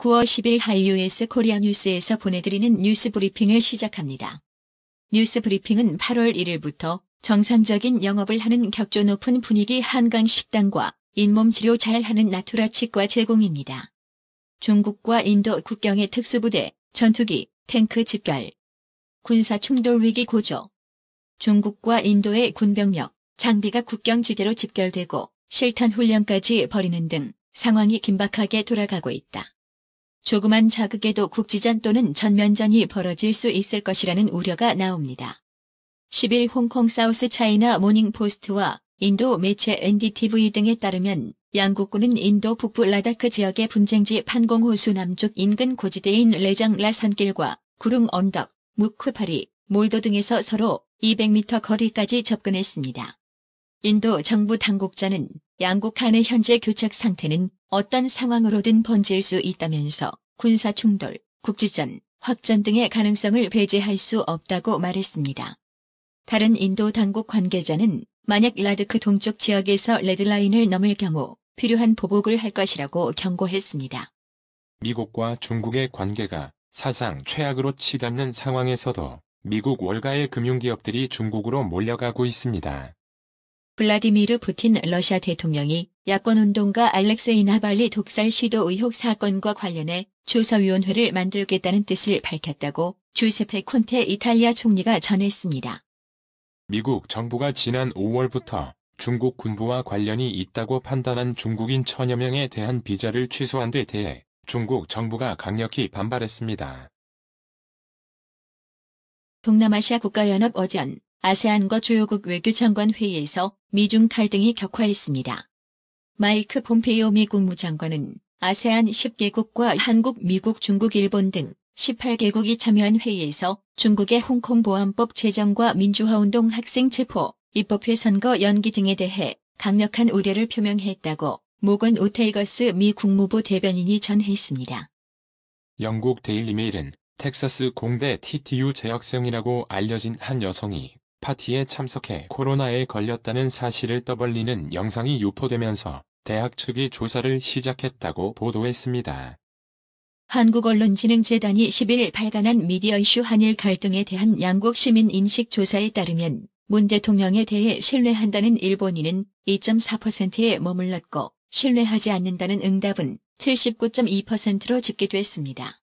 9월 10일 하이US 코리아 뉴스에서 보내드리는 뉴스 브리핑을 시작합니다. 뉴스 브리핑은 8월 1일부터 정상적인 영업을 하는 격조 높은 분위기 한강 식당과 잇몸 치료 잘하는 나투라 치과 제공입니다. 중국과 인도 국경의 특수부대, 전투기, 탱크 집결. 군사 충돌 위기 고조. 중국과 인도의 군병력, 장비가 국경지대로 집결되고 실탄 훈련까지 벌이는 등 상황이 긴박하게 돌아가고 있다. 조그만 자극에도 국지전 또는 전면전이 벌어질 수 있을 것이라는 우려가 나옵니다. 10일 홍콩 사우스 차이나 모닝포스트와 인도 매체 NDTV 등에 따르면 양국군은 인도 북부 라다크 지역의 분쟁지 판공호수 남쪽 인근 고지대인 레장라 산길과 구릉 언덕, 무크파리, 몰도 등에서 서로 200m 거리까지 접근했습니다. 인도 정부 당국자는 양국 간의 현재 교착 상태는 어떤 상황으로든 번질 수 있다면서 군사충돌, 국지전, 확전 등의 가능성을 배제할 수 없다고 말했습니다. 다른 인도 당국 관계자는 만약 라드크 동쪽 지역에서 레드라인을 넘을 경우 필요한 보복을 할 것이라고 경고했습니다. 미국과 중국의 관계가 사상 최악으로 치닫는 상황에서도 미국 월가의 금융기업들이 중국으로 몰려가고 있습니다. 블라디미르 푸틴 러시아 대통령이 야권운동가 알렉세이 나발리 독살 시도 의혹 사건과 관련해 조사위원회를 만들겠다는 뜻을 밝혔다고 주세페 콘테 이탈리아 총리가 전했습니다. 미국 정부가 지난 5월부터 중국 군부와 관련이 있다고 판단한 중국인 1000여 명에 대한 비자를 취소한 데 대해 중국 정부가 강력히 반발했습니다. 동남아시아 국가연합 어전 아세안과 주요국 외교장관 회의에서 미중 갈등이 격화했습니다. 마이크 폼페이오 미 국무장관은 아세안 10개국과 한국, 미국, 중국, 일본 등 18개국이 참여한 회의에서 중국의 홍콩 보안법 제정과 민주화운동 학생 체포, 입법회 선거 연기 등에 대해 강력한 우려를 표명했다고 모건 오테이거스 미 국무부 대변인이 전했습니다. 영국 데일리메일은 텍사스 공대 TTU 재학생이라고 알려진 한 여성이 파티에 참석해 코로나에 걸렸다는 사실을 떠벌리는 영상이 유포되면서 대학 측이 조사를 시작했다고 보도했습니다. 한국언론진흥재단이 10일 발간한 미디어 이슈 한일 갈등에 대한 양국 시민 인식 조사에 따르면 문 대통령에 대해 신뢰한다는 일본인은 2.4%에 머물렀고 신뢰하지 않는다는 응답은 79.2%로 집계됐습니다.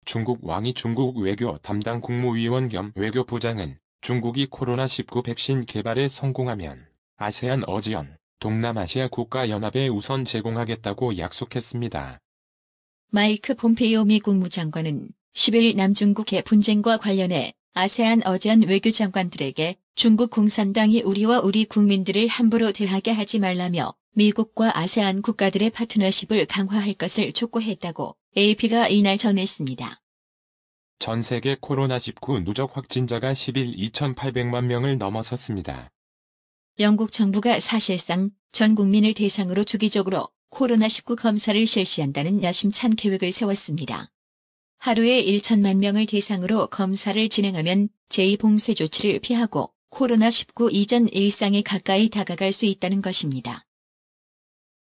중국 왕이 중국 외교 담당 국무위원 겸 외교부장은 중국이 코로나19 백신 개발에 성공하면 아세안 어지언, 동남아시아 국가연합에 우선 제공하겠다고 약속했습니다. 마이크 폼페이오 미 국무장관은 10일 남중국해 분쟁과 관련해 아세안 어지언 외교장관들에게 중국 공산당이 우리와 우리 국민들을 함부로 대하게 하지 말라며 미국과 아세안 국가들의 파트너십을 강화할 것을 촉구했다고 AP가 이날 전했습니다. 전 세계 코로나19 누적 확진자가 10일 2,800만 명을 넘어섰습니다. 영국 정부가 사실상 전 국민을 대상으로 주기적으로 코로나19 검사를 실시한다는 야심찬 계획을 세웠습니다. 하루에 1천만 명을 대상으로 검사를 진행하면 제2봉쇄 조치를 피하고 코로나19 이전 일상에 가까이 다가갈 수 있다는 것입니다.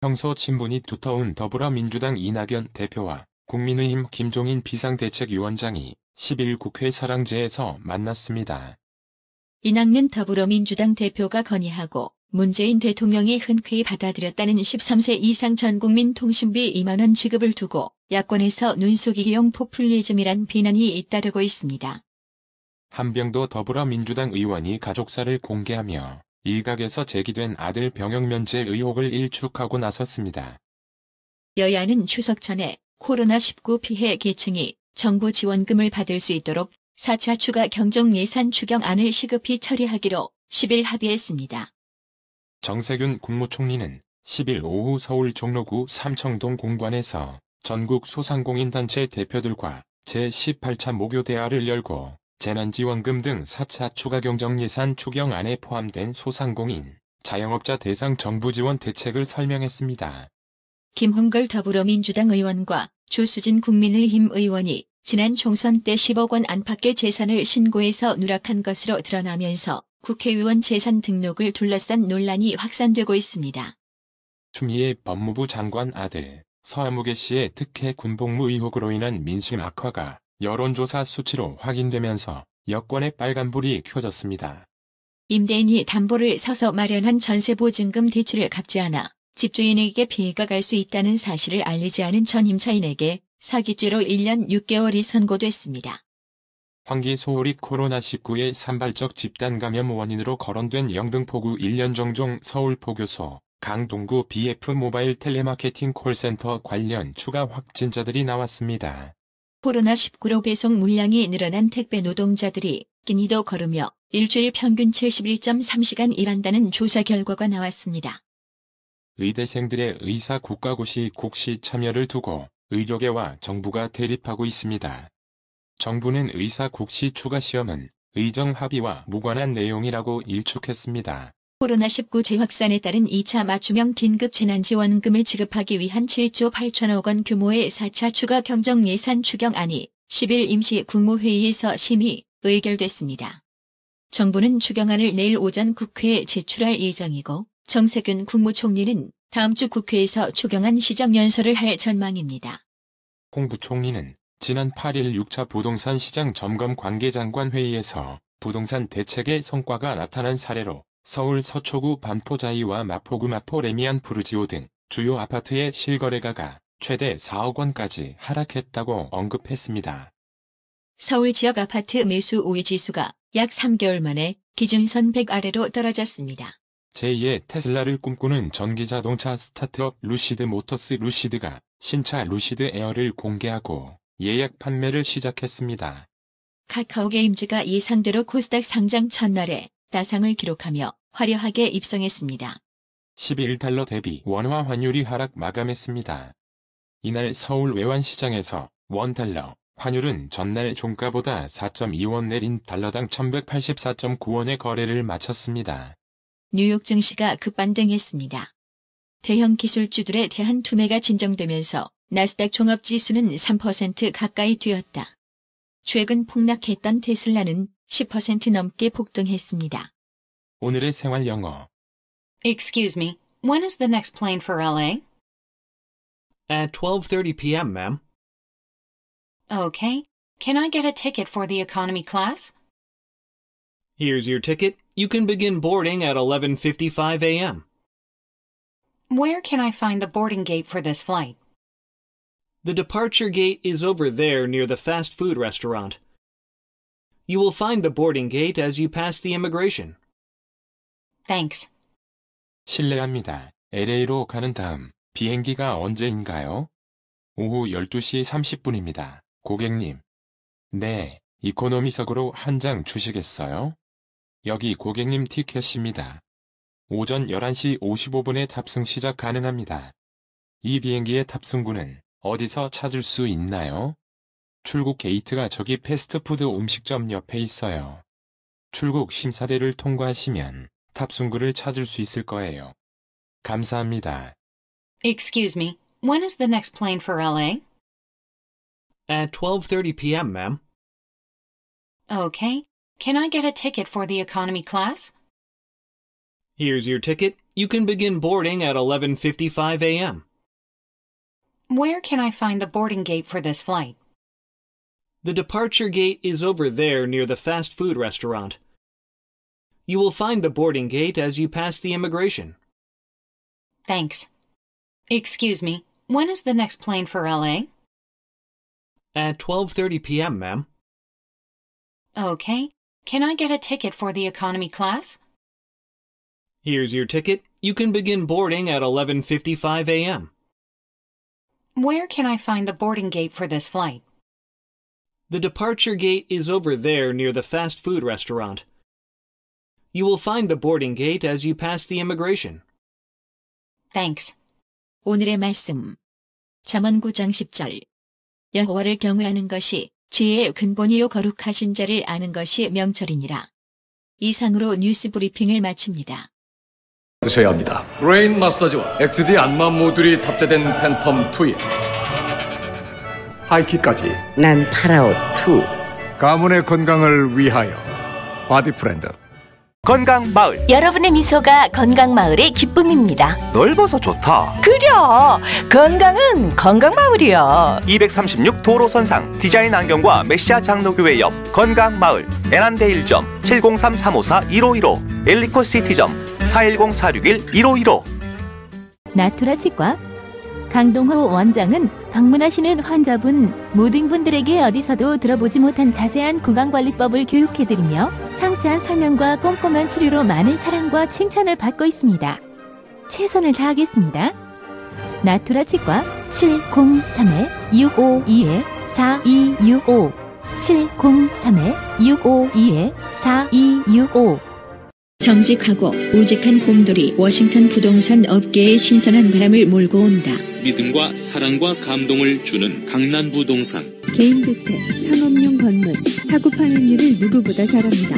평소 친분이 두터운 더불어민주당 이낙연 대표와 국민의힘 김종인 비상대책위원장이 10일 국회 사랑제에서 만났습니다. 이낙연 더불어민주당 대표가 건의하고 문재인 대통령이 흔쾌히 받아들였다는 13세 이상 전국민 통신비 2만 원 지급을 두고 야권에서 눈속이기용 포퓰리즘이란 비난이 잇따르고 있습니다. 한병도 더불어민주당 의원이 가족사를 공개하며 일각에서 제기된 아들 병역 면제 의혹을 일축하고 나섰습니다. 여야는 추석 전에 코로나19 피해 계층이 정부 지원금을 받을 수 있도록 4차 추가 경정예산 추경안을 시급히 처리하기로 10일 합의했습니다. 정세균 국무총리는 10일 오후 서울 종로구 삼청동 공관에서 전국 소상공인단체 대표들과 제18차 모교 대화를 열고 재난지원금 등 4차 추가 경정예산 추경안에 포함된 소상공인, 자영업자 대상 정부 지원 대책을 설명했습니다. 김홍걸 더불어민주당 의원과 조수진 국민의힘 의원이 지난 총선 때 10억 원 안팎의 재산을 신고해서 누락한 것으로 드러나면서 국회의원 재산 등록을 둘러싼 논란이 확산되고 있습니다. 추미애 법무부 장관 아들 서아무개 씨의 특혜 군복무 의혹으로 인한 민심 악화가 여론조사 수치로 확인되면서 여권의 빨간불이 켜졌습니다. 임대인이 담보를 서서 마련한 전세보증금 대출을 갚지 않아 집주인에게 피해가 갈 수 있다는 사실을 알리지 않은 전 임차인에게 사기죄로 1년 6개월이 선고됐습니다. 환기 소홀이 코로나19의 산발적 집단 감염 원인으로 거론된 영등포구 1년 정종 서울포교소 강동구 BF 모바일 텔레마케팅 콜센터 관련 추가 확진자들이 나왔습니다. 코로나19로 배송 물량이 늘어난 택배 노동자들이 끼니도 거르며 일주일 평균 71.3시간 일한다는 조사 결과가 나왔습니다. 의대생들의 의사 국가고시 국시 참여를 두고 의료계와 정부가 대립하고 있습니다. 정부는 의사 국시 추가 시험은 의정 합의와 무관한 내용이라고 일축했습니다. 코로나19 재확산에 따른 2차 맞춤형 긴급 재난지원금을 지급하기 위한 7조 8천억 원 규모의 4차 추가 경정 예산 추경안이 10일 임시 국무회의에서 심의, 의결됐습니다. 정부는 추경안을 내일 오전 국회에 제출할 예정이고 정세균 국무총리는 다음 주 국회에서 추경안 시정연설을 할 전망입니다. 홍 부총리는 지난 8일 6차 부동산 시장 점검 관계장관 회의에서 부동산 대책의 성과가 나타난 사례로 서울 서초구 반포자이와 마포구 마포 레미안 푸르지오 등 주요 아파트의 실거래가가 최대 4억 원까지 하락했다고 언급했습니다. 서울 지역 아파트 매수 우위 지수가 약 3개월 만에 기준선 100 아래로 떨어졌습니다. 제2의 테슬라를 꿈꾸는 전기자동차 스타트업 루시드 모터스 루시드가 신차 루시드 에어를 공개하고 예약 판매를 시작했습니다. 카카오게임즈가 예상대로 코스닥 상장 첫날에 다상을 기록하며 화려하게 입성했습니다. 11달러 대비 원화 환율이 하락 마감했습니다. 이날 서울 외환시장에서 원달러 환율은 전날 종가보다 4.2원 내린 달러당 1184.9원의 거래를 마쳤습니다. 뉴욕 증시가 급반등했습니다. 대형 기술주들에 대한 투매가 진정되면서 나스닥 종합지수는 3% 가까이 뛰었다. 최근 폭락했던 테슬라는 10% 넘게 폭등했습니다. 오늘의 생활 영어. Excuse me, when is the next plane for LA? At 12:30 p.m., ma'am. Okay. Can I get a ticket for the economy class? Here's your ticket. You can begin boarding at 11:55 a.m. Where can I find the boarding gate for this flight? The departure gate is over there near the fast food restaurant. You will find the boarding gate as you pass the immigration. Thanks. 실례합니다. LA로 가는 다음 비행기가 언제인가요? 오후 12시 30분입니다. 고객님. 네, 이코노미석으로 한 장 주시겠어요? 여기 고객님 티켓입니다. 오전 11시 55분에 탑승 시작 가능합니다. 이 비행기의 탑승구는 어디서 찾을 수 있나요? 출국 게이트가 저기 패스트푸드 음식점 옆에 있어요. 출국 심사대를 통과하시면 탑승구를 찾을 수 있을 거예요. 감사합니다. Excuse me, when is the next plane for LA? At 12:30 p.m., ma'am. Okay. Can I get a ticket for the economy class? Here's your ticket. You can begin boarding at 11:55 a.m. Where can I find the boarding gate for this flight? The departure gate is over there near the fast food restaurant. You will find the boarding gate as you pass the immigration. Thanks. Excuse me, when is the next plane for LA? At 12:30 p.m., ma'am. Okay. Can I get a ticket for the economy class? Here's your ticket. You can begin boarding at 11:55 a.m. Where can I find the boarding gate for this flight? The departure gate is over there near the fast food restaurant. You will find the boarding gate as you pass the immigration. Thanks. 오늘의 말씀. 잠언 9장 10절. 여호와를 경외하는 것이 지혜의 근본이요 거룩하신 자를 아는 것이 명철이니라. 이상으로 뉴스 브리핑을 마칩니다. 드셔야 합니다. 브레인 마사지와 XD 안마 모듈이 탑재된 팬텀 2에 하이킥까지 난 파라오 2. 가문의 건강을 위하여 바디 프렌드 건강마을. 여러분의 미소가 건강마을의 기쁨입니다. 넓어서 좋다. 그려! 건강은 건강마을이야. 236 도로선상 디자인 안경과 메시아 장로교회 옆 건강마을. 애난데 1점 703-354-1515 엘리코 시티점 410-461-1515. 나투라 치과 강동호 원장은 방문하시는 환자분 모든 분들에게 어디서도 들어보지 못한 자세한 구강관리법을 교육해드리며 상세한 설명과 꼼꼼한 치료로 많은 사랑과 칭찬을 받고 있습니다. 최선을 다하겠습니다. 나투라 치과 703-652-4265 703-652-4265. 정직하고 우직한 곰돌이 워싱턴 부동산 업계에 신선한 바람을 몰고 온다. 믿음과 사랑과 감동을 주는 강남 부동산. 개인주택, 상업용 건물, 사고 판매율을 누구보다 잘합니다.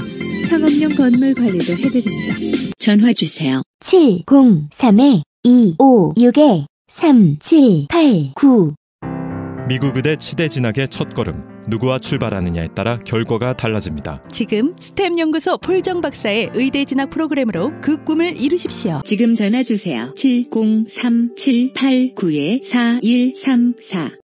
상업용 건물 관리도 해드립니다. 전화 주세요. 703-256-3789. 미국 의대 치대 진학의 첫걸음, 누구와 출발하느냐에 따라 결과가 달라집니다. 지금 스템 연구소 폴정 박사의 의대 진학 프로그램으로 그 꿈을 이루십시오. 지금 전화 주세요. 703-789-4134